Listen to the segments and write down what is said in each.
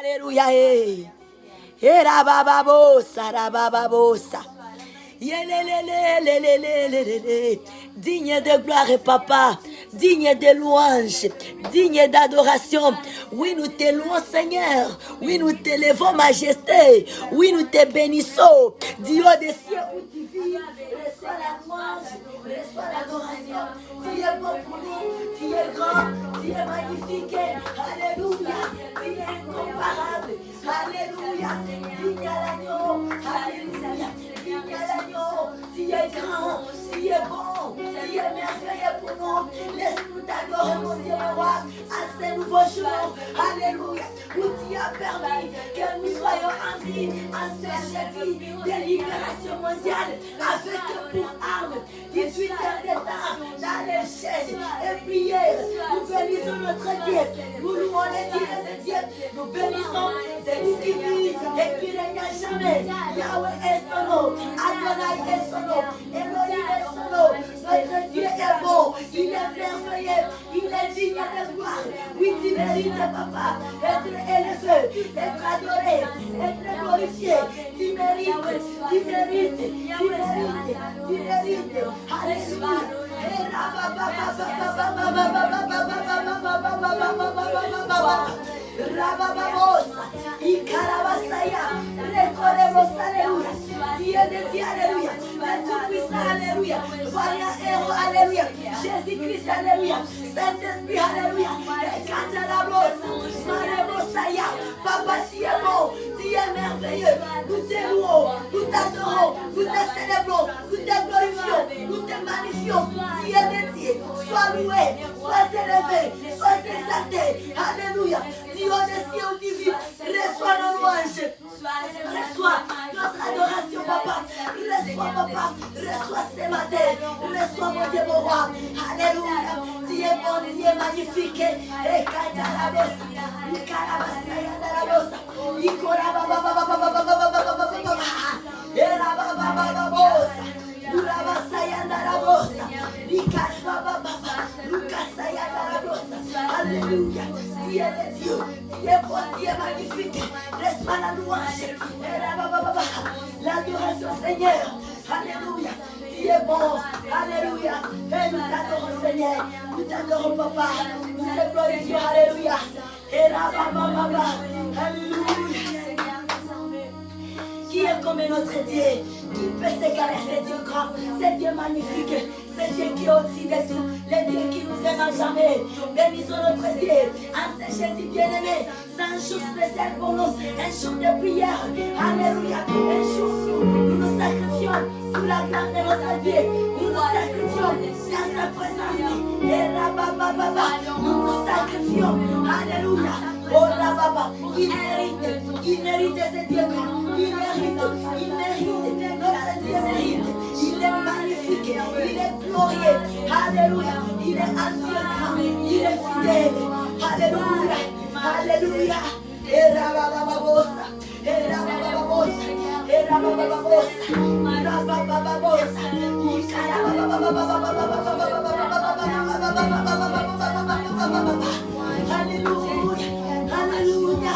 Alléluia. Et rabababosa, rabababosa. Digne de gloire, papa, digne de louange, digne d'adoration. Oui, nous te louons, Seigneur. Oui, nous te levons, majesté. Oui, nous te bénissons. Dieu des cieux où tu vis, reçois la louange, reçois l'adoration. Tu es bon pour nous, tu es grand, tu es magnifique. Alléluia, tu es incomparable. Alléluia, digne à l'agneau. Alléluia, digne à l'agneau. Tu es grand, tu es bon, tu es merveilleux pour nous. Laisse-nous t'adorer, mon Dieu, le roi, à ces nouveaux jours. Alléluia, où tu as permis que nous soyons en vie, en ce jeudi de libération mondiale, avec pour arme 18 heures de temps dans les chaînes et prières. Nous bénissons notre Dieu, nous louons les dieux de Dieu, nous bénissons celui qui vit et qui règne à jamais. Yahweh est son nom, Adonai est son nom, Elohim est son nom. Notre Dieu est beau, il est merveilleux, il est digne de gloire. Oui, tu mérites, papa, être élevé, être adoré, être glorifié. Tu mérites, tu mérites, tu mérites, tu mérites. Alléluia. Rabababosa, Ikarabasaya, reconnaissons, alléluia, Dieu de Dieu, alléluia, le Tout-Puissant, alléluia, Voyant héros, alléluia, Jésus-Christ, alléluia, Saint-Esprit, alléluia, Ekatalabosa, Marebosaya, Papa, tu es bon, tu es merveilleux, nous te louons, nous t'adorons, nous te célébrons, nous te glorifions, nous te magnifions, Dieu de Dieu, sois loué, sois élevé, sois exalté, alléluia. Dieu des cieux où tu vis, reçois nos louanges, reçois notre adoration, papa, reçois, papa, reçois ce matin, reçois mon Dieu, mon roi, alléluia, tu es bon, tu es magnifique, et Katalabosa, Ikarabasaya, Dalabosa, Ikorababababababababababababababa, Erabababababosa, Urabasaya, Dalabosa, Ikarababababa, Lukasaya, Dalabosa, alléluia. Tu es de Dieu, tu es bon, tu es magnifique. Reçois la louange, l'adoration, Seigneur. Alléluia, tu es bon, alléluia. Et nous t'adorons, Seigneur. Nous t'adorons, papa. Nous te glorifions, alléluia. Et là, alléluia. Qui est comme notre Dieu, qui peut s'égarer, c'est Dieu grand, c'est Dieu magnifique, c'est Dieu qui est au-dessus de tout, le Dieu qui nous aime à jamais. Bénissons notre Dieu, en ce jeudi bien-aimé, c'est un jour spécial pour nous, un jour de prière, alléluia, un jour où nous nous sacrifions sous la grâce de notre Dieu, nous nous sacrifions dans sa présence, et là-bas, nous nous sacrifions, alléluia. Oh là baba, il mérite ce Dieu grand, il mérite, notre Dieu mérite, il est magnifique, il est glorieux, alléluia, il est ancien grand, il est fidèle, alléluia, alléluia, et la bababosa, et la bababosa, et la bababosa, la bababosa, alléluia. Alléluia,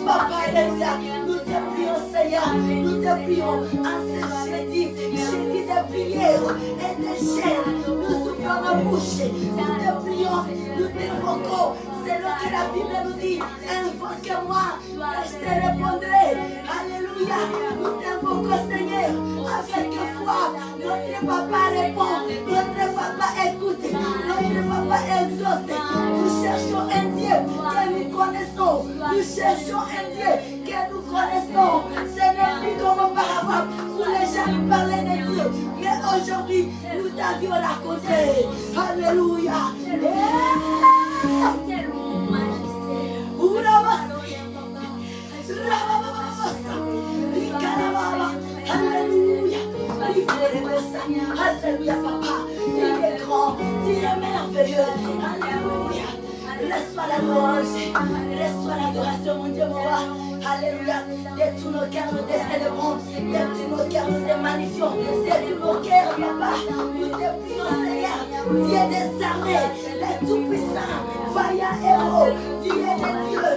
Papa Elia, nous te prions Seigneur, nous te prions en ce jeudi de prière et de chair, nous ouvrons nos bouches, nous te prions, nous t'invoquons, c'est ce que la Bible nous dit, invoque-moi et je te répondrai, alléluia, nous t'invoquons Seigneur, avec foi, notre papa répond, notre papa écoute, notre papa exauce, nous cherchons un Dieu que nous connaissons, nous cherchons un Dieu que nous connaissons, ce n'est plus comme auparavant, où les gens nous parlaient de Dieu, mais aujourd'hui, nous t'avions raconté, alléluia, alléluia, alléluia papa, tu es grand, tu es merveilleux, alléluia. Reçois la louange, reçois l'adoration, mon Dieu, mon roi. Alléluia. De tous nos cœurs, nous te célébrons. De tous nos cœurs, nous te magnifions. De tous nos cœurs, papa, nous te prions, Seigneur. Dieu des armées, le Tout-Puissant, vaillant héros, Dieu de Dieu,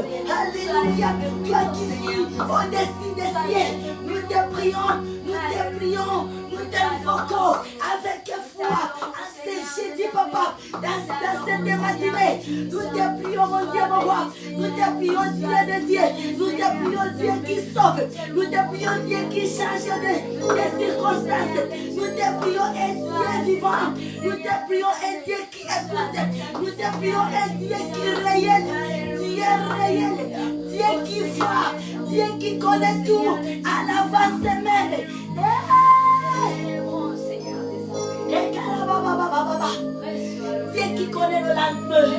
Alléluia. Toi qui vis au-dessus des cieux, nous te prions, nous t'invoquons avec foi. En ce jeudi, papa, dans cette matinée, nous te prions, mon Dieu, mon roi. Nous te prions, Dieu de Dieu. Nous te prions, Dieu qui sauve. Nous te prions, Dieu qui change des circonstances. Nous te prions, un Dieu vivant. Nous te prions, un Dieu qui écoute. Nous te prions, un Dieu qui réel. Dieu réel. Dieu qui voit. Dieu qui connaît tout à l'avance même. Dieu qui connaît le lendemain.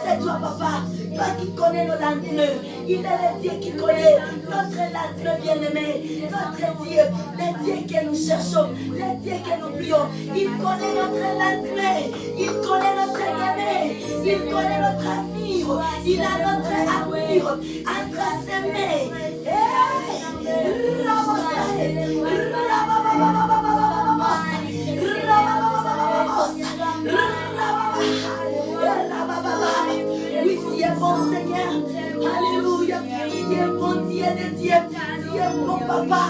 C'est toi, papa. Toi qui connais le lendemain. Il est le Dieu qui connaît notre lendemain bien-aimé. Notre Dieu, le Dieu que nous cherchons, le Dieu que nous prions. Il connaît notre lendemain. Il connaît notre aîné. Il connaît notre avenir. Il a notre avenir entre ses mains. Oui, tu es bon Seigneur. Alléluia. Tu es bon Dieu de Dieu. Tu es bon papa.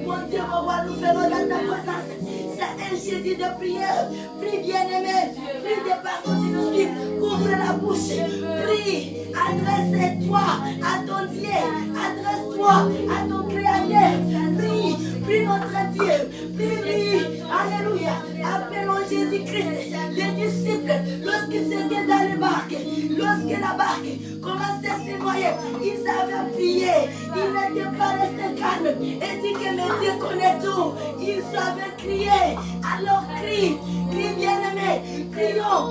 Mon Dieu, mon roi, nous faisons dans ta présence. C'est un jeudi de prière. Prie bien-aimé. Prie de partout qui nous suivent. Ouvre la bouche. Prie. Adresse-toi à ton Dieu. Adresse-toi à ton Créateur. Prie. Prie notre Dieu. Prie. Alléluia. Appelons Jésus-Christ. Les disciples, lorsqu'ils étaient dans les barques, lorsque la barque commençait à se noyer, ils avaient prié. Ils n'étaient pas restés calmes et dit que le Dieu connaît tout. Ils avaient crié. Alors crie bien-aimé. Crions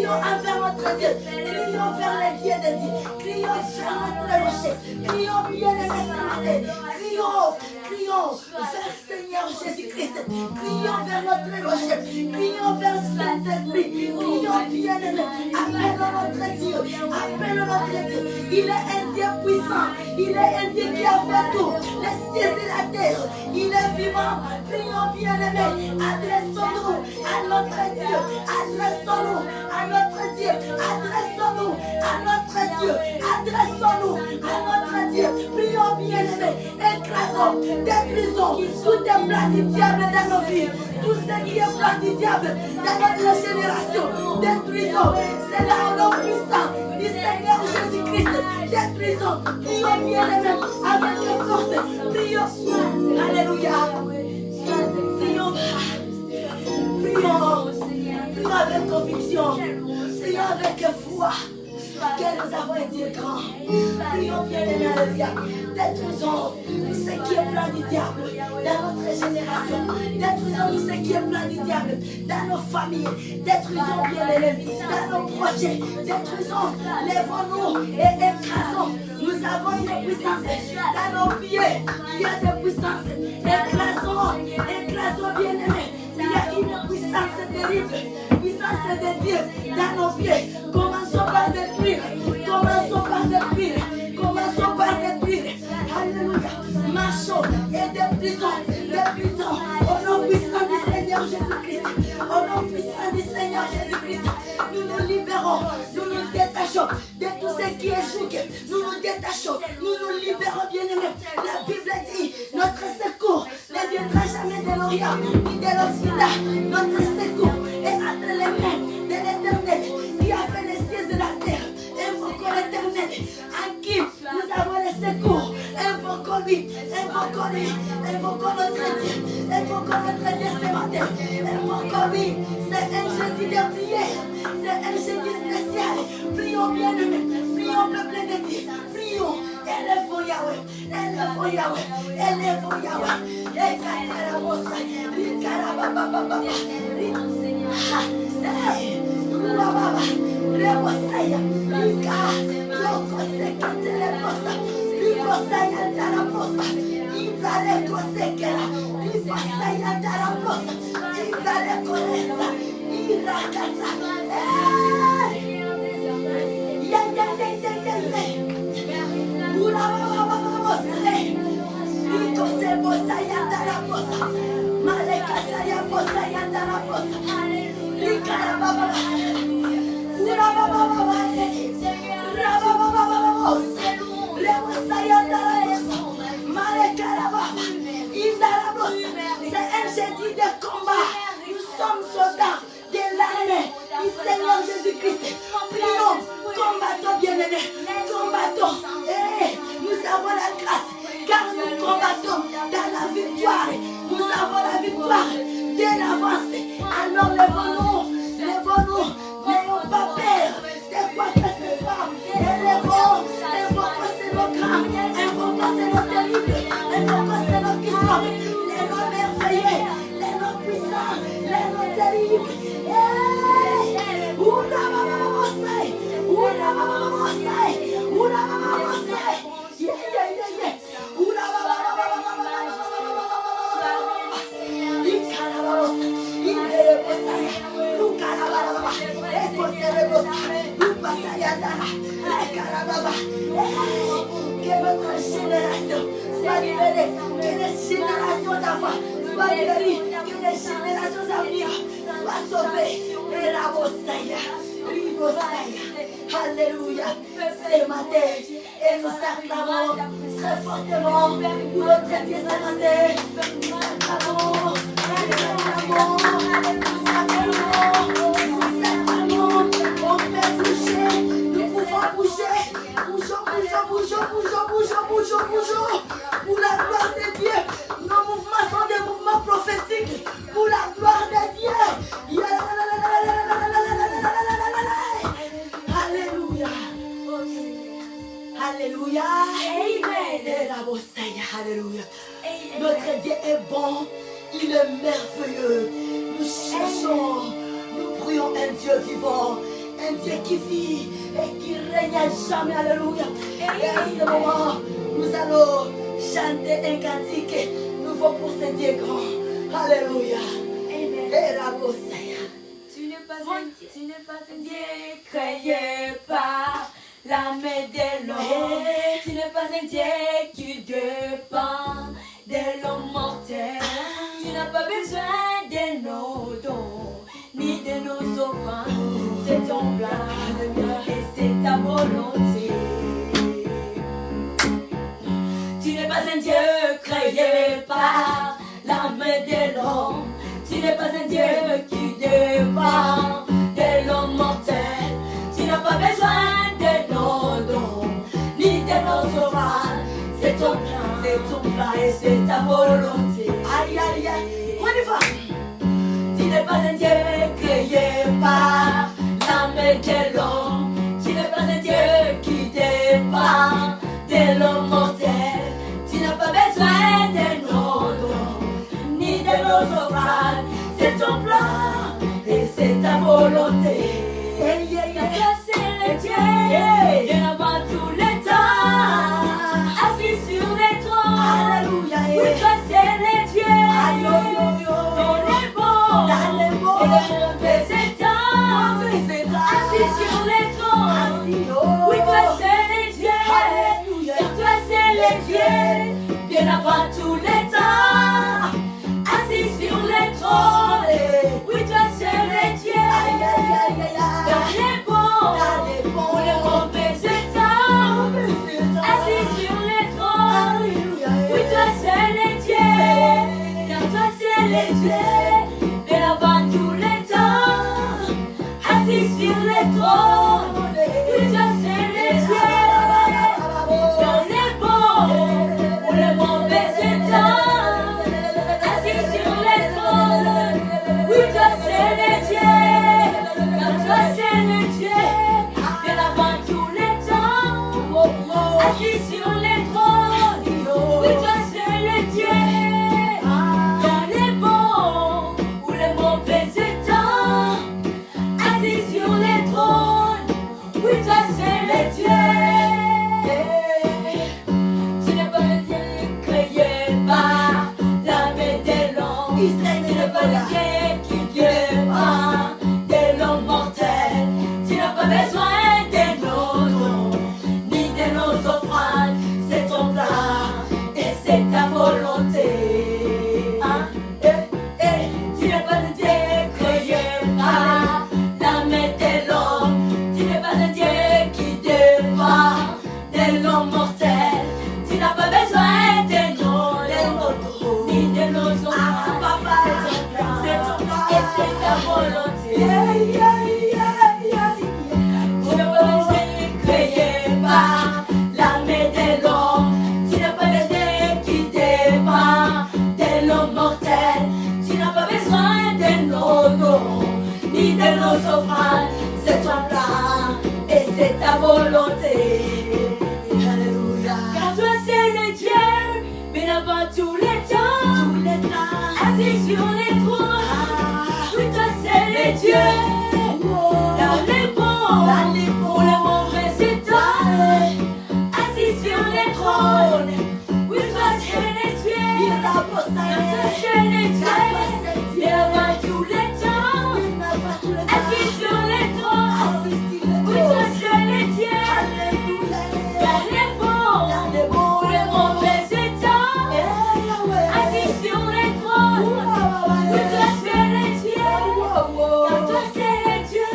envers notre Dieu. Crions vers le Dieu de Dieu. Crions vers notre rocher. Crions bien-aimé ce matin. Crions vers Seigneur Jésus-Christ. Crions vers notre rocher. Crions vers Saint-Esprit. Crions bien-aimé. Appelons notre Dieu. Appelons notre Dieu. Il est un Dieu puissant. Il est un Dieu qui a fait tout. Les cieux et la terre. Il est vivant. Prions bien-aimé. Adressons-nous à notre Dieu. Adressons-nous à notre Dieu. Adressons-nous à notre Dieu. Adressons-nous à notre Dieu. Prions bien-aimé. Écrasons, détruisons tout les plans du diable dans nos vies. Tout ce qui est plan du diable dans notre génération. Détruisons. C'est là au nom puissant du Seigneur Jésus-Christ. Détruisons. Prions bien-aimé avec force. Prions. Alléluia. Prions. Prions avec conviction. Prions avec foi. Que nous avons été grands. Prions bien-aimé, alléluia. Détruisons tout ce qui est plan du diable dans notre génération. Détruisons tout ce qui est plan du diable dans nos familles. Détruisons bien-aimé dans nos projets. Détruisons, lèvons-nous et écrasons. Nous avons une puissance dans nos pieds. Il y a des puissances. Écrasons bien-aimé. Il y a une puissance terrible. Puissance de Dieu dans nos pieds. Commençons par détruire. Alléluia. Marchons et détruisons. Au nom puissant du Seigneur Jésus-Christ. Au nom puissant du Seigneur Jésus-Christ. Nous nous libérons. Nous nous détachons de tout ce qui est joug. Nous nous détachons. Nous nous libérons, bien-aimés. La Bible dit, notre secours ne viendra jamais de l'Orient ni de l'Occident. Notre secours est entre les mains de l'Éternel qui a fait les cieux et la terre. Invoquons l'Éternel en qui nous avons le secours. Invoquons-lui. Invoquons notre Dieu. Invoquons notre Dieu ce matin. Invoquons-lui. C'est un jeudi de prière. C'est un jeudi spécial. Prions bien-aimés. Prions peuple de Dieu. Prions. Élevons Yahweh. esprit de combat. Nous sommes soldats de l'armée du Seigneur Jésus-Christ. Prions, combattons bien-aimés, combattons. Nous avons la grâce, car nous combattons dans la victoire. Nous avons la victoire dès l'avance. Alors lèvons-nous, n'ayons pas peur de quoi que ce soit. Invoquons ces noms grands, invoquons ces noms terribles, invoquons ces noms qui sont les noms merveilleux, les noms puissants, les noms terribles. Que votre génération soit libérée, que les générations d'avant soient guéries, que les générations à venir soient sauvées. Et la Bosaya, Alléluia. Ce matin, et nous acclamons très fortement notre Dieu Saint-Matin. Nous acclamons, on peut bouger, nous pouvons bouger. Bougeons. Pour la gloire de Dieu, nos mouvements sont des mouvements prophétiques. Pour la gloire de Dieu. Alléluia. Alléluia. Alléluia. Notre Dieu est bon, il est merveilleux. Nous cherchons, nous prions un Dieu vivant, un Dieu qui vit et qui règne à jamais. Alléluia. Et à ce moment, nous allons chanter un cantique nouveau pour ce Dieu grand. Alléluia. Amen. Tu n'es pas un Dieu créé par la main de l'homme. Tu n'es pas un Dieu qui dépend de l'homme mortel. Tu n'as pas besoin de nos dons ni de nos offrandes. C'est ton plan et c'est ta volonté. Tu n'es pas un Dieu créé par la main de l'homme. Tu n'es pas un Dieu qui dépend de l'homme mortel. Tu n'as pas besoin de nos dons ni de nos offrandes. C'est ton plan et c'est ta volonté. Aïe, aïe, aïe, on y va. Tu n'es pas un Dieu créé par la main de l'homme. Tu n'es pas un Dieu qui dépend de l'homme mortel. Tu n'as pas besoin de nos dons ni de nos offrandes. C'est ton plan et c'est ta volonté. C'est le Dieu, bien avant tous les temps, assis sur les trônes. Alléluia. Oui, toi c'est le Dieu, dans les bons et les mauvais états, assis sur les trônes. Oui, toi c'est le Dieu, toi c'est le Dieu, bien avant tous les temps, assis sur les trônes. Oui, toi c'est le Dieu, dans les bons et les mauvais états, assis sur les trônes. Oui, toi c'est le Dieu, car toi c'est le Dieu, bien avant tous les temps, assis sur les trônes. Oui, toi c'est le Dieu, dans les bons ou les mauvais états, assis sur les trônes. Oui, toi c'est le Dieu, car toi c'est le Dieu, bien avant tous les temps, assis sur les trônes. Oui, toi c'est le Dieu, dans les bons ou les mauvais états, assis sur les trônes. Oui, toi c'est le Dieu. Tu n'es pas un Dieu créé par la main de l'homme. Tu n'es pas un Dieu qui dépend de l'homme mortel. Tu n'as pas besoin de nos dons ni de nos offrandes. C'est ton plan et c'est ta volonté. Tu n'es pas un Dieu créé par la main de l'homme. Tu n'es pas un Dieu qui dépend de l'homme mortel. Tu n'as pas besoin de nos dons ni de nos offrandes. C'est ton volonté. Tu n'as pas besoin de créer par la main de l'homme. Tu n'as pas besoin qui dépend de l'homme mortel. Tu n'as pas besoin de nos dons, ni de nos offrandes. C'est ton plan et c'est ta volonté. Alléluia. Car toi c'est le Dieu, mais avant tous les temps, assis sur les trônes. Oui, toi c'est le Dieu, dans les bons, pour les mauvais états, assis sur les trônes. Oui, toi c'est le Dieu, car toi c'est le Dieu, mais avant tous les temps, assis sur les trônes. Oui, toi c'est le Dieu, dans les bons, pour les mauvais états, assis sur les trônes. Oui, toi c'est le Dieu, car toi c'est le Dieu,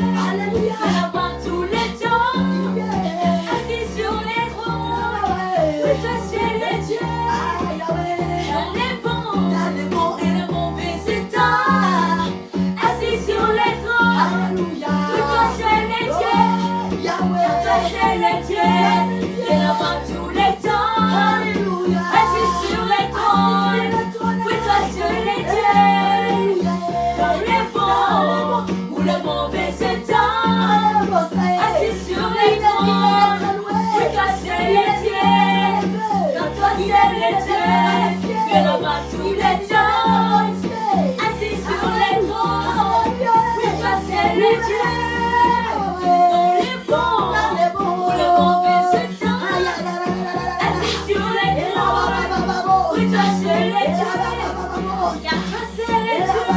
mais avant tous les temps, assis sur les trônes. Oui, toi c'est le Dieu, dans les bons et les mauvais états, assis sur les trônes. Oui, toi c'est le Dieu, car toi c'est le Dieu, mais avant tous les temps, assis sur les trônes. Oui, toi c'est le Dieu, dans les bons ou les mauvais états, assis sur les trônes. Oui, toi c'est le Dieu, car toi c'est le Dieu, mais avant tous les temps, assis sur les trônes. Oui, toi c'est le Dieu, dans les bons ou les mauvais états, assis sur les trônes. Oui, toi c'est le Dieu, car toi c'est le Dieu,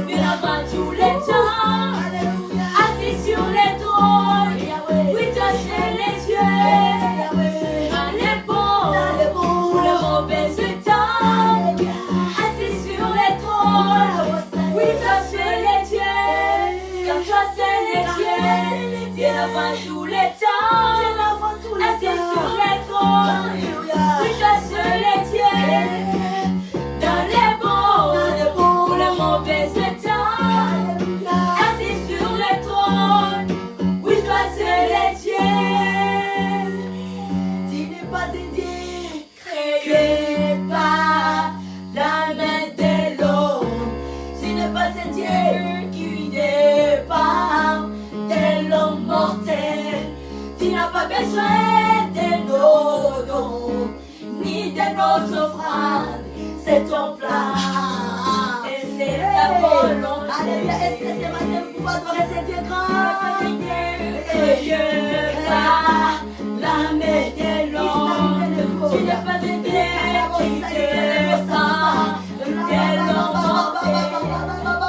mais avant tous les temps, assis sur les trônes. Oui, toi c'est le Dieu, dans les bons ou les mauvais états, assis sur les trônes. Oui, toi c'est le Dieu, car toi c'est le Dieu, bien avant tous les temps, assis sur les trônes. Oui, toi c'est le Dieu, dans les bons ou les mauvais états, assis sur les trônes. Oui, toi c'est le Dieu. Tu n'es pas un Dieu créé par la main de l'homme. Tu n'es pas un Dieu qui dépend de l'homme mortel. Tu n'as pas besoin de nos dons, ni de nos offrandes. C'est ton plan et c'est ta volonté. Alléluia. Est-ce que ce matin vous pouvez adorer cet Dieu grand? Créé par la main de l'homme. Tu n'es pas un Dieu qui dépend de l'homme mortel.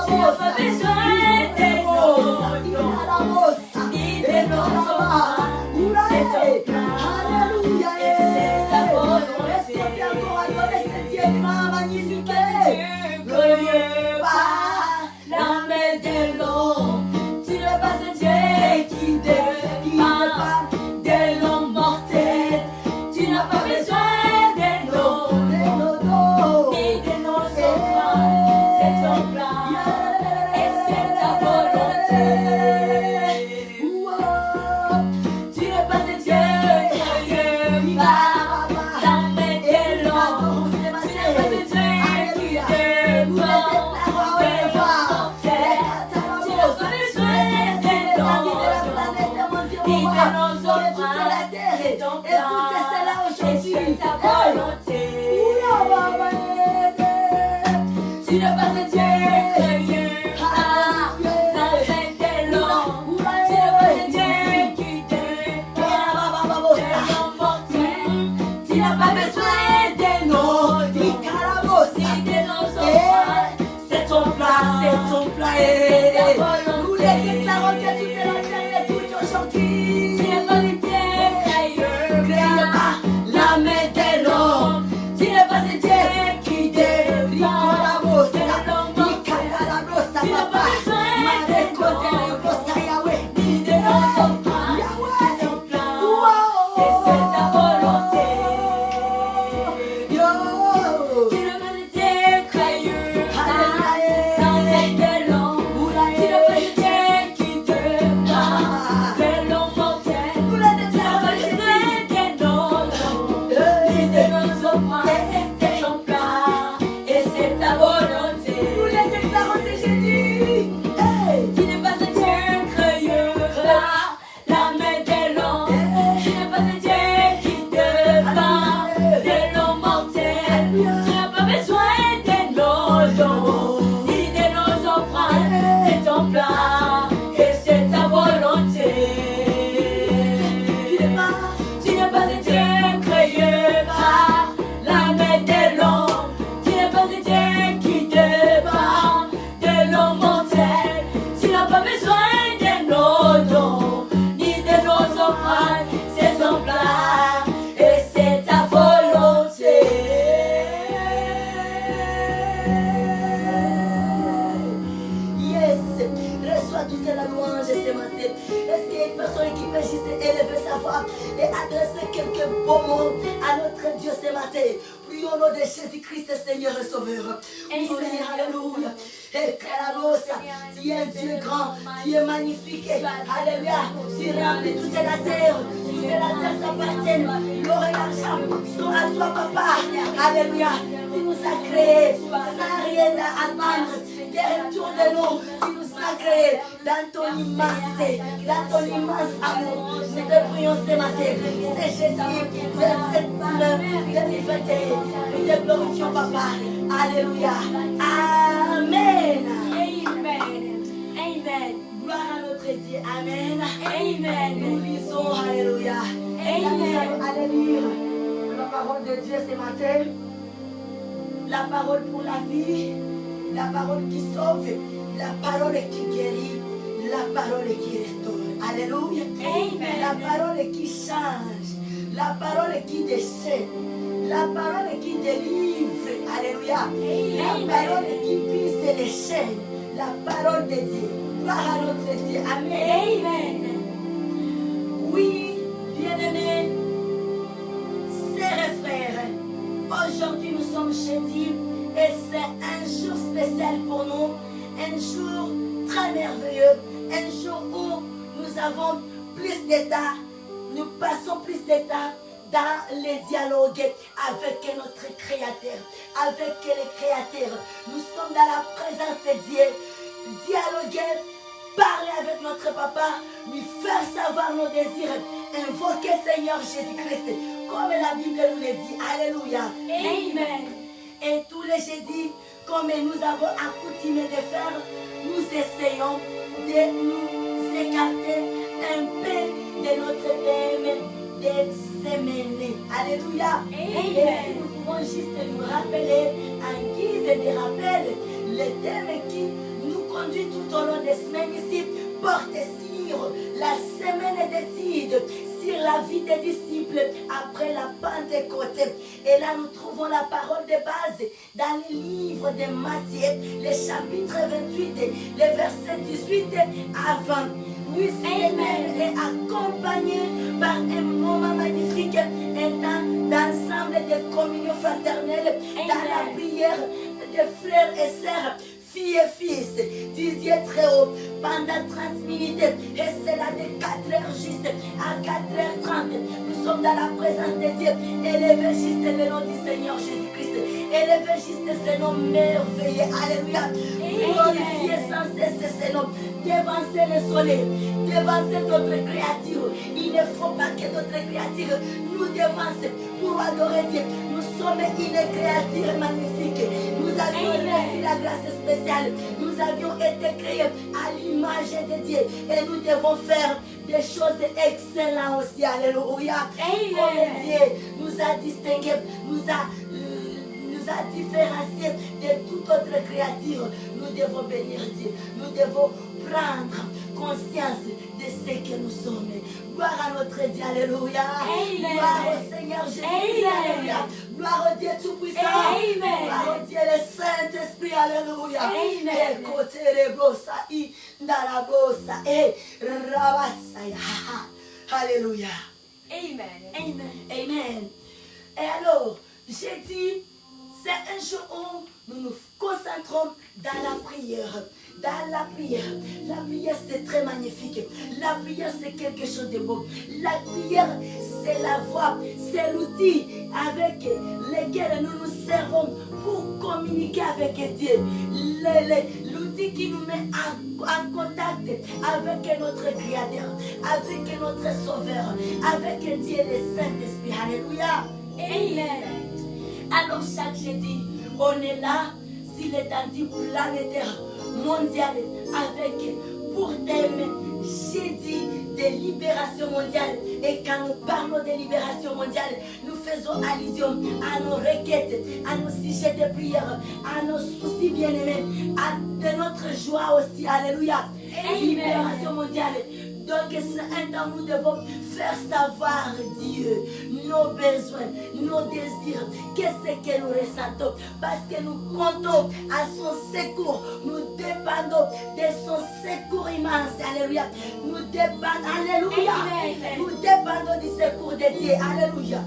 Tu n'as pas besoin de nos dons, ni de nos offrandes. C'est ton plan et c'est ta volonté. Adorer cet Dieu grand, magnifique. Créé par la main de l'homme. Tu n'es pas un Dieu qui dépend de l'homme mortel. Tu n'as pas besoin de nos dons, ni de nos offrandes. C'est ton plan et c'est ta volonté. Tu n'es pas un Dieu créé par la main de l'homme. Tu n'es pas un Dieu qui dépend de l'homme mortel. Tu n'as pas besoin de nos dons, ni de nos offrandes. C'est ton plan et c'est ta volonté. Tu n'es pas un Dieu créé par la main de l'homme. Tu n'es pas un Dieu qui dépend de l'homme mortel. Tu n'as pas besoin de nos dons, ni de nos offrandes. C'est ton plan et c'est ta volonté. Nous les déclarons que toute la terre est toute aujourd'hui. Tu n'es pas un Dieu créé par la main de l'homme. Tu n'es pas un Dieu qui dépend de l'homme mortel. Tu n'as pas besoin de nos dons, ni de nos offrandes. C'est ton plan et c'est ta volonté. beaux mots à notre Dieu ce matin. Prions au nom de Jésus-Christ, Seigneur et Sauveur. Oui, Seigneur, alléluia. Et tu es un Dieu grand, tu es magnifique. Alléluia. Tu remplis toute la terre. Toute la terre t'appartient. L'or et l'argent sont à toi, Papa. Alléluia. Tu nous as créés sans rien à attendre. Autour de nous, tu nous as créés dans ton immensité, dans ton immense amour. Nous te prions ce matin. C'est Jésus, verset 9, 2021. Nous te glorifions, Papa. Alléluia. Amen. Amen. Amen. Gloire à notre Dieu. Amen. Amen. Nous lisons. Alléluia. Amen. Allez lire la parole de Dieu ce matin. La parole pour la vie. La parole qui sauve, la parole qui guérit, la parole qui restaure. Alléluia. Amen. La parole qui change, la parole qui déchaîne, la parole qui délivre. Alléluia. Amen. La parole qui brise les chaînes, la parole de Dieu. Gloire à notre Dieu. Amen. Amen. Oui, bien-aimés, sœurs et frères, aujourd'hui nous sommes jeudi. Et c'est un jour spécial pour nous, un jour très merveilleux, un jour où nous avons plus d'état, nous passons plus d'état dans les dialogues avec notre Créateur, avec le Créateur. Nous sommes dans la présence de Dieu, dialoguer, parler avec notre Papa, lui faire savoir nos désirs, invoquer Seigneur Jésus-Christ, comme la Bible nous le dit. Alléluia. Amen. Et tous les jeudis, comme nous avons accoutumé de faire, nous essayons de nous écarter un peu de notre thème de semaine. Alléluia. Amen. Et nous pouvons juste nous rappeler, en guise de rappel, le thème qui nous conduit tout au long des semaines ici porte sur la semaine d'études, sur la vie des disciples après la Pentecôte. Et là, nous trouvons la parole de base dans le livre de Matthieu, le chapitre 28, le verset 18 à 20. Oui, Amen. Est accompagné par un moment magnifique, un temps d'ensemble de communion fraternelle, dans la prière de frères et sœurs, filles et fils du Dieu très haut, pendant 30 minutes, et c'est là de 4 heures juste à 4h30. Nous sommes dans la présence de Dieu, élevez juste le nom du Seigneur Jésus-Christ, élevez juste ce nom merveilleux. Alléluia. Glorifiez sans cesse ce nom, devancez le soleil, devancez notre créature. Il ne faut pas que notre créature nous devance pour adorer Dieu. Nous sommes une créature magnifique. Nous avions reçu la grâce spéciale. Nous avions été créés à l'image de Dieu. Et nous devons faire des choses excellentes aussi. Alléluia. Comme Dieu nous a distingués, nous a différenciés de toute autre créature. Nous devons bénir Dieu. Nous devons prendre conscience de ce que nous sommes. Gloire à notre Dieu. Alléluia. Gloire au Seigneur Jésus. Alléluia. Gloire au Dieu Tout-Puissant. Gloire au Dieu le Saint-Esprit. Alléluia. Amen. Alléluia. Amen. Amen. Et alors, j'ai dit, c'est un jour où nous nous concentrons dans la prière. Dans la prière. La prière, c'est très magnifique. La prière, c'est quelque chose de beau. La prière, c'est la voie, c'est l'outil avec lequel nous nous servons pour communiquer avec Dieu. L'outil qui nous met en contact avec notre Créateur, avec notre Sauveur, avec Dieu le Saint-Esprit. Alléluia. Amen. Alors chaque jeudi, on est là, s'il est dit planétaire, mondial, avec pour thème jeudi de libération mondiale. Et quand nous parlons de libération mondiale, nous faisons allusion à nos requêtes, à nos sujets de prière, à nos soucis bien-aimés, à de notre joie aussi. Alléluia. Libération mondiale. Donc c'est un temps où nous devons faire savoir Dieu nos besoins, nos désirs, qu'est-ce que nous ressentons, parce que nous comptons à son secours, nous dépendons de son secours immense. Alléluia. Nous dépendons, alléluia. Nous dépendons du secours de Dieu. Alléluia.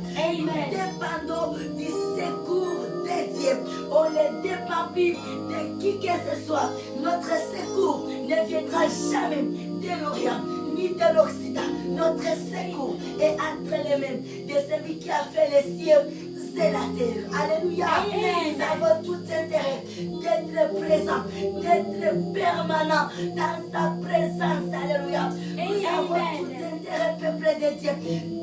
vie de qui que ce soit. Notre secours ne viendra jamais de l'Orient ni de l'Occident. Notre secours est entre les mains de celui qui a fait les cieux et la terre. Alléluia. Amen. Nous avons tout intérêt d'être présents, d'être permanents dans sa présence. Alléluia. Nous avons tout intérêt, peuple de Dieu,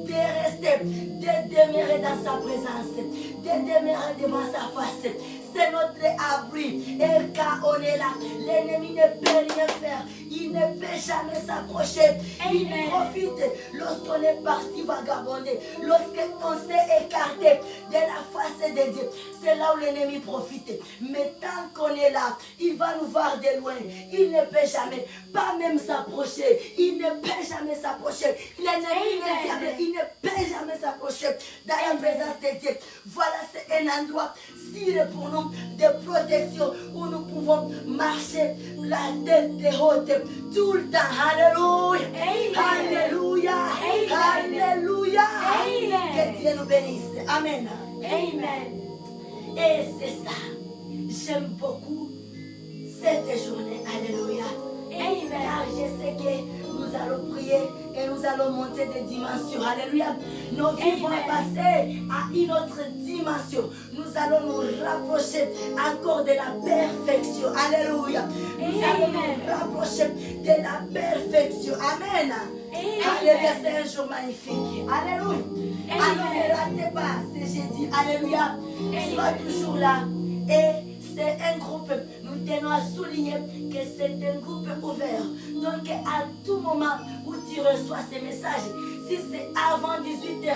de rester, de demeurer dans sa présence, de demeurer devant sa face. C'est notre abri. Et quand on est là, l'ennemi ne peut rien faire. Il ne peut jamais s'approcher. Il profite lorsqu'on est parti vagabonder, lorsqu'on s'est écarté de la face de Dieu. C'est là où l'ennemi profite. Mais tant qu'on est là, il va nous voir de loin. Il ne peut jamais, pas même s'approcher. Il ne peut jamais s'approcher. L'ennemi est diable, il ne peut jamais s'approcher dans la présence de Dieu. Voilà, c'est un endroit sûr pour nous de protection où nous pouvons marcher la tête haute tout le temps. Alléluia. Alléluia. Alléluia. Que Dieu nous bénisse. Amen. Amen. Et c'est ça. J'aime beaucoup cette journée. Alléluia. Car je sais que nous allons prier et nous allons monter des dimensions. Alléluia. Nos vies vont passer à une autre dimension. Nous allons nous rapprocher encore de la perfection. Alléluia. Nous allons nous rapprocher de la perfection. Amen. Alléluia, c'est un jour magnifique. Alléluia. Alors ne ratez pas ce jeudi. Alléluia. Sois toujours là. Et c'est un groupe, nous tenons à souligner que c'est un groupe ouvert. Donc à tout moment où tu reçois ces messages, si c'est avant 18h,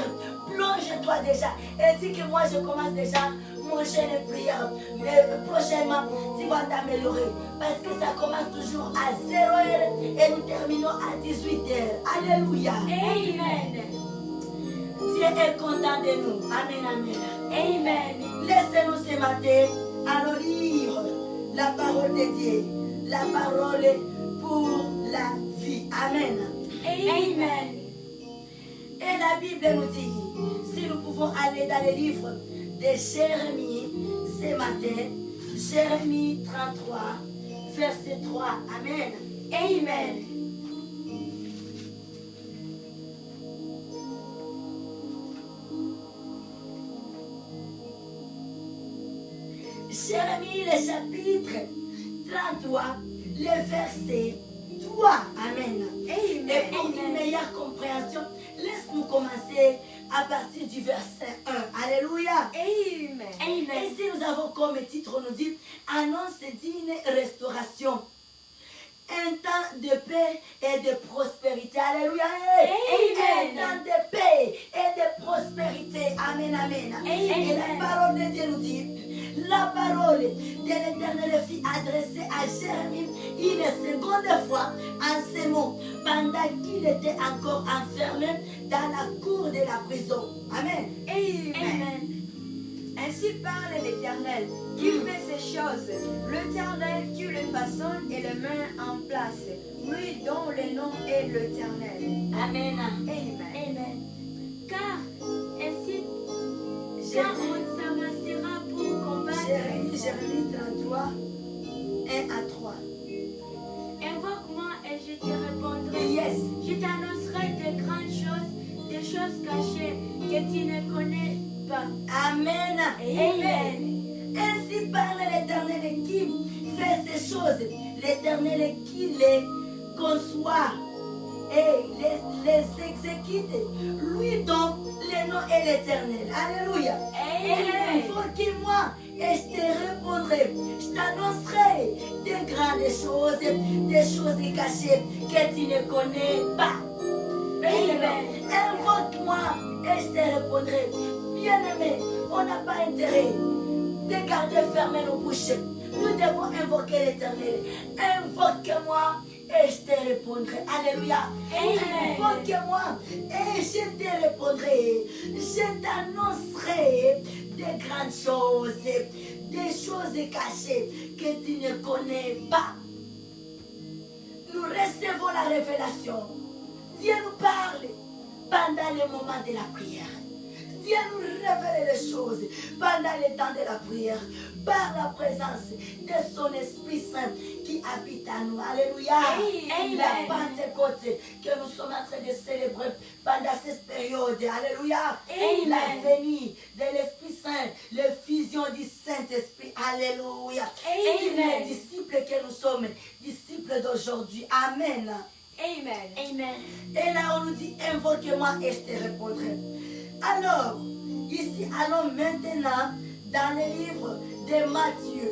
plonge-toi déjà et dis que moi je commence déjà mon jeûne et prière. Mais prochainement, tu vas t'améliorer parce que ça commence toujours à 0h et nous terminons à 18h. Alléluia. Amen. Dieu est content de nous. Amen, amen. Amen. Laissez-nous ce matin à lire la parole de Dieu, la parole pour la vie. Amen. Amen. Et la Bible nous dit, si nous pouvons aller dans le livre de Jérémie ce matin, Jérémie 33, verset 3. Amen. Amen. Jérémie, le chapitre 33, le verset 3. Amen. Et pour une meilleure compréhension, laisse-nous commencer à partir du verset 1. Alléluia. Amen. Et si nous avons comme titre, on nous dit, annonce d'une restauration. Un temps de paix et de prospérité. Alléluia. Un temps de paix et de prospérité. Amen, amen. Et la parole de Dieu nous dit, la parole de l'Éternel fut adressée à Jérémie une seconde fois en ces mots, pendant qu'il était encore enfermé dans la cour de la prison. Amen. Amen. Ainsi parle l'Éternel, qui fait ces choses, l'Éternel qui le façonne et le met en place, lui dont le nom est l'Éternel. Amen. Amen. Car ainsi, car on s'amassera pour combattre. Jérémie 33, 1 à 3. Invoque-moi et je te répondrai. Yes. Je t'annoncerai de grandes choses, des choses cachées que tu ne connais pas. Amen. Amen. Ainsi parle l'Éternel qui fait ces choses, l'Éternel qui les conçoit et les exécute, lui dont le nom est l'Éternel. Alléluia. Amen. Invoque-moi et je te répondrai. Je t'annoncerai de grandes choses, des choses cachées que tu ne connais pas. Amen. Invoque-moi et je te répondrai. Bien-aimé, on n'a pas intérêt de garder fermées nos bouches. Nous devons invoquer l'Éternel. Invoque-moi et je te répondrai. Alléluia. Amen. Invoque-moi et je te répondrai. Je t'annoncerai des grandes choses, des choses cachées que tu ne connais pas. Nous recevons la révélation. Dieu nous parle pendant le moment de la prière. Dieu nous révéler les choses pendant le temps de la prière, par la présence de son Esprit Saint qui habite à nous. Alléluia. Amen. La Pentecôte que nous sommes en train de célébrer pendant cette période. Alléluia. Amen. La venue de l'Esprit Saint, l'effusion du Saint-Esprit. Alléluia. Amen. Les disciples que nous sommes, disciples d'aujourd'hui. Amen. Amen. Amen. Et là, on nous dit, invoque-moi et je te répondrai. Alors, ici, allons maintenant dans le livre de Matthieu.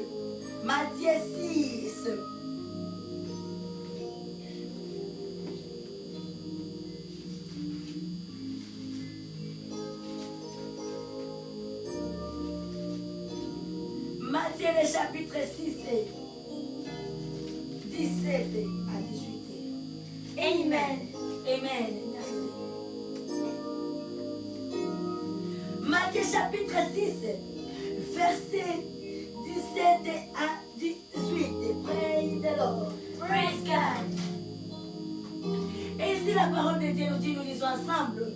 Matthieu 6. Matthieu, le chapitre 6, 17 à 18. Amen. Amen. Merci. Matthieu chapitre 6, verset 17 à 18. Praise the Lord. Praise God. Et ici la parole de Dieu nous dit, nous lisons ensemble.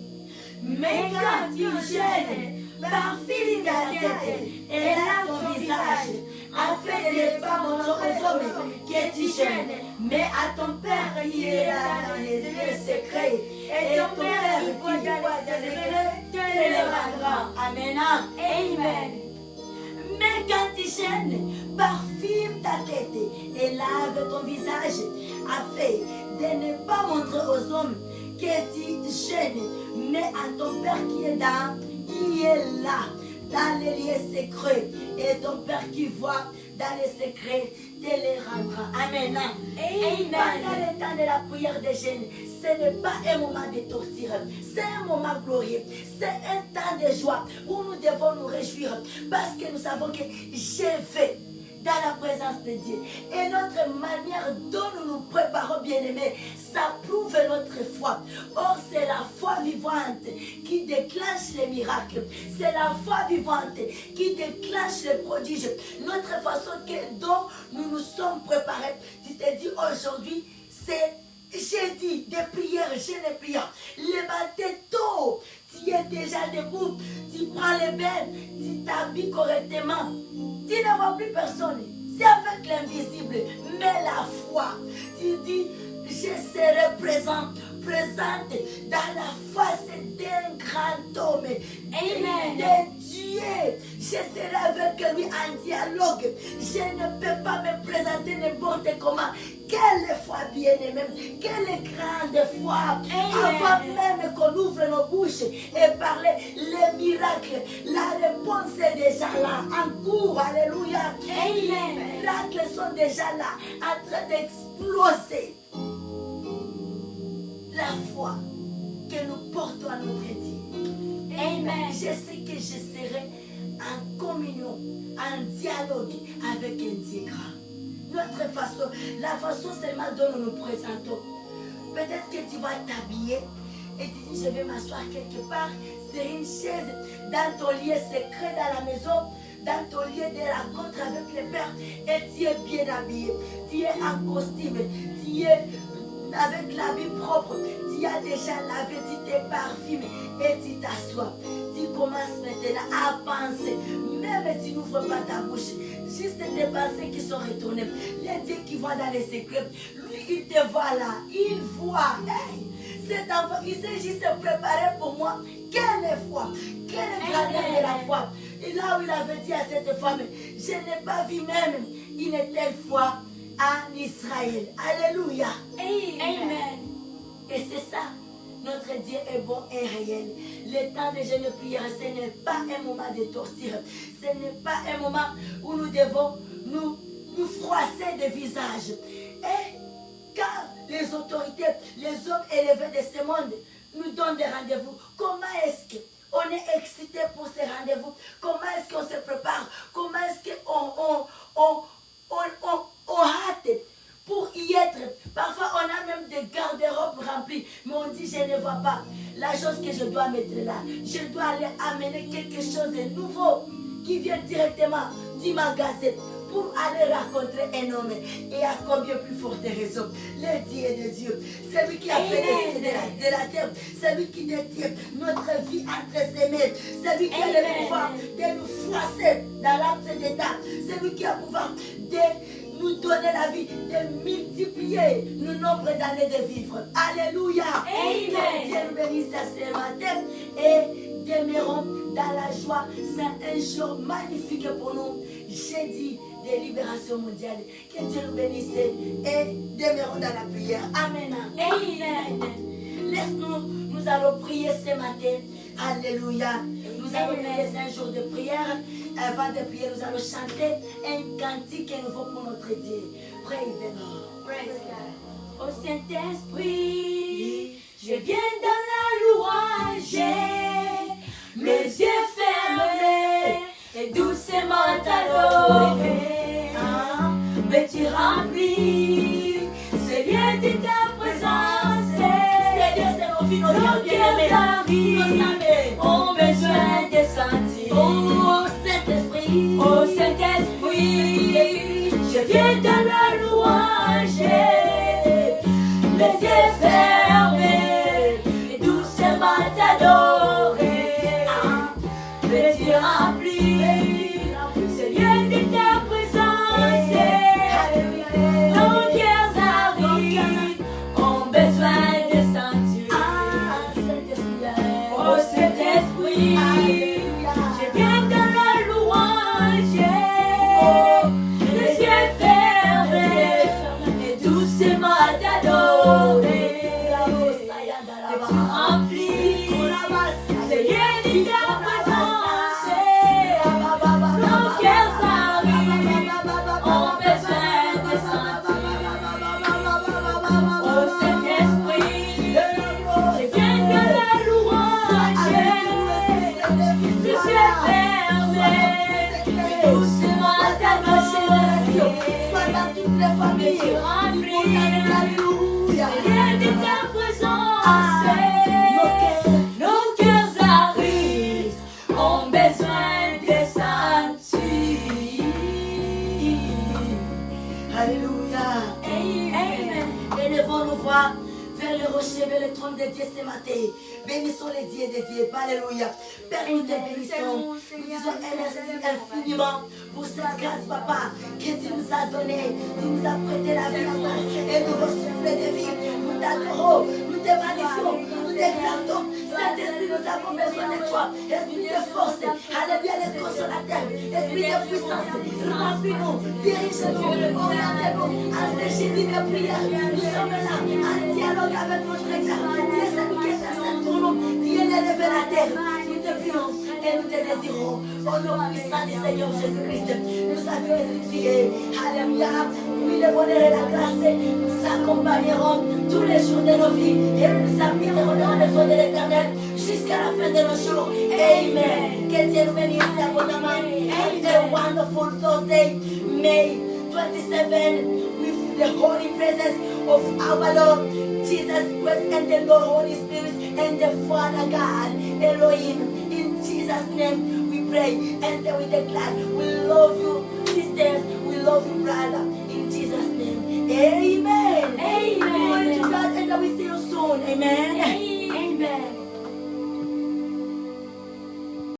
Mais quand tu gênes, par fil de la tête, et lave ton visage, afin de ne pas montrer aux hommes que tu gênes, mais à ton Père qui est là dans les lieux secrets, et ton Père qui voit dans les secrets, te le rendra. Amen. Amen. Mais quand tu gênes, parfume ta tête et lave ton visage, afin de ne pas montrer aux hommes que tu gênes, mais à ton Père qui est là, dans les lieux secrets, et ton Père qui voit dans les secrets, te les rendra. Amen. Amen. Pendant le temps de la prière de jeûne, ce n'est pas un moment de torture, c'est un moment glorieux, c'est un temps de joie où nous devons nous réjouir parce que nous savons que j'ai fait dans la présence de Dieu. Et notre manière dont nous nous préparons, bien-aimés, ça prouve notre foi. Or, c'est la foi vivante qui déclenche les miracles. C'est la foi vivante qui déclenche les prodiges. Notre façon dont nous nous sommes préparés. Tu te dis aujourd'hui, c'est jeudi de prière, jeûne et prière. Le matin tôt, tu es déjà debout, tu prends les bains, tu t'habilles correctement. Tu ne vois plus personne. C'est avec l'invisible. Mais la foi, tu dis, je serai présente dans la face d'un grand homme. Amen. De Dieu. Je serai avec lui en dialogue. Je ne peux pas me présenter n'importe comment. Quelle foi bien-aimée, quelle grande foi. Avant même qu'on ouvre nos bouches et parler, les miracles, la réponse est déjà là, en cours. Alléluia. Amen. Les miracles sont déjà là, en train d'exploser. La foi que nous portons à notre Dieu. Amen. Je sais que je serai en communion, en dialogue avec un Dieu grand. Notre façon, la façon seulement dont nous nous présentons. Peut-être que tu vas t'habiller et tu dis je vais m'asseoir quelque part sur une chaise dans ton lieu secret dans la maison, dans ton lieu de rencontre avec le Père, et tu es bien habillé, tu es en costume, tu es avec l'habit propre, tu as déjà lavé, tu t'es parfumé et tu t'assois. Tu commences maintenant à penser, même tu n'ouvres pas ta bouche, juste des pensées qui sont retournées. Les dieux qui voient dans les secrets, lui il te voit là, il voit. Hey, cet enfant, il s'est juste préparé pour moi. Quelle foi, quelle grandeur de la foi. Et là où il avait dit à cette femme, je n'ai pas vu même une telle foi en Israël. Alléluia. Amen. Et c'est ça. Notre Dieu est bon et réel. Le temps de jeûne et prière, ce n'est pas un moment de torture. Ce n'est pas un moment où nous devons nous froisser de visage. Et quand les autorités, les hommes élevés de ce monde nous donnent des rendez-vous, comment est-ce qu'on est excité pour ces rendez-vous? Comment est-ce qu'on se prépare? Comment est-ce qu'on hâte pour y être? Parfois, on a même des garde-robes remplis, mais on dit, je ne vois pas la chose que je dois mettre là. Je dois aller amener quelque chose de nouveau qui vient directement du magasin pour aller rencontrer un homme. Et à combien plus forte raison, le Dieu de Dieu, celui qui a fait les cieux de la terre, celui qui détient notre vie entre ses mains, celui qui a le pouvoir de nous froisser dans l'âme d'état, celui qui a le pouvoir de nous donner la vie, de multiplier le nombre d'années de vivre. Alléluia. Amen. Dieu nous bénisse ce matin et demeurons dans la joie. C'est un jour magnifique pour nous. Jeudi de libération mondiale. Que Dieu nous bénisse et demeurons dans la prière. Amen. Amen. Laisse-nous, nous allons prier ce matin. Alléluia. Nous allons prier un jour de prière. Avant de prier, nous allons chanter un cantique nouveau pour notre Dieu. Praise the Lord. Praise God. Au Saint-Esprit, je viens dans la louange, mes yeux fermés et doucement t'adorer. Mais tu remplis ce lieu de ta présence. Seigneur, c'est nos vies, nos Nos cœurs arrivent, ont besoin de sentir. Oh Saint-Esprit, Au Saint-Esprit, je viens dans la louange, mes yeux fermés, et doucement t'adorer. Mais tu remplis ce lieu de ta présence. Nos cœurs arrivent, ont besoin de sentir. Au Saint-Esprit, je viens dans la louange, les yeux fermés, et doucement t'adorer. Et tu remplis ce lieu de ta présence. Nos cœurs arrivent, ont besoin de sentir. Au Saint-Esprit, je viens dans la louange, les yeux fermés, et doucement t'adorer. sois dans toutes les familles. Tu remplis Alléluia. ce lieu de ta présence. Nos cœurs arrivent, ont besoin de sentir. Alléluia. Amen. Élevons nos voix vers le rocher, vers le trône de Dieu ce matin. Bénissons les dieux des dieux. Alléluia. Père, nous te bénissons. Nous disons merci infiniment pour cette grâce, Papa, que tu nous as donnée. Tu nous as prêté la vie et nous souffle de vie. Nous t'adorons, nous te magnifions, nous t'exaltons. Saint-Esprit, nous avons besoin de toi. Esprit de force, alléluia, les consolateur. Esprit de puissance, remplis-nous, dirige-nous, oriente-nous. En ce jeudi de prière, nous sommes là, en dialogue avec votre État. Tu es celui qui intercède pour nous. Tu es le révélateur. Nous te prions et nous te désirons. Au nom puissant du Seigneur Jésus-Christ, nous avons supplié. Alléluia. Oui, le bonheur et la grâce nous accompagneront tous les jours de nos vies et nous habiterons dans les eaux de l'Éternel jusqu'à la fin de nos jours. Amen. Que Dieu nous bénisse abondamment. And a wonderful Thursday, May 27, with the holy presence of our Lord Jesus Christ and the Lord Holy Spirit and the Father God Elohim. In Jesus' name we pray and we declare we love you, sisters. We love you, brother. In Jesus' name, Amen. Amen. Glory to God, and we see you soon. Amen.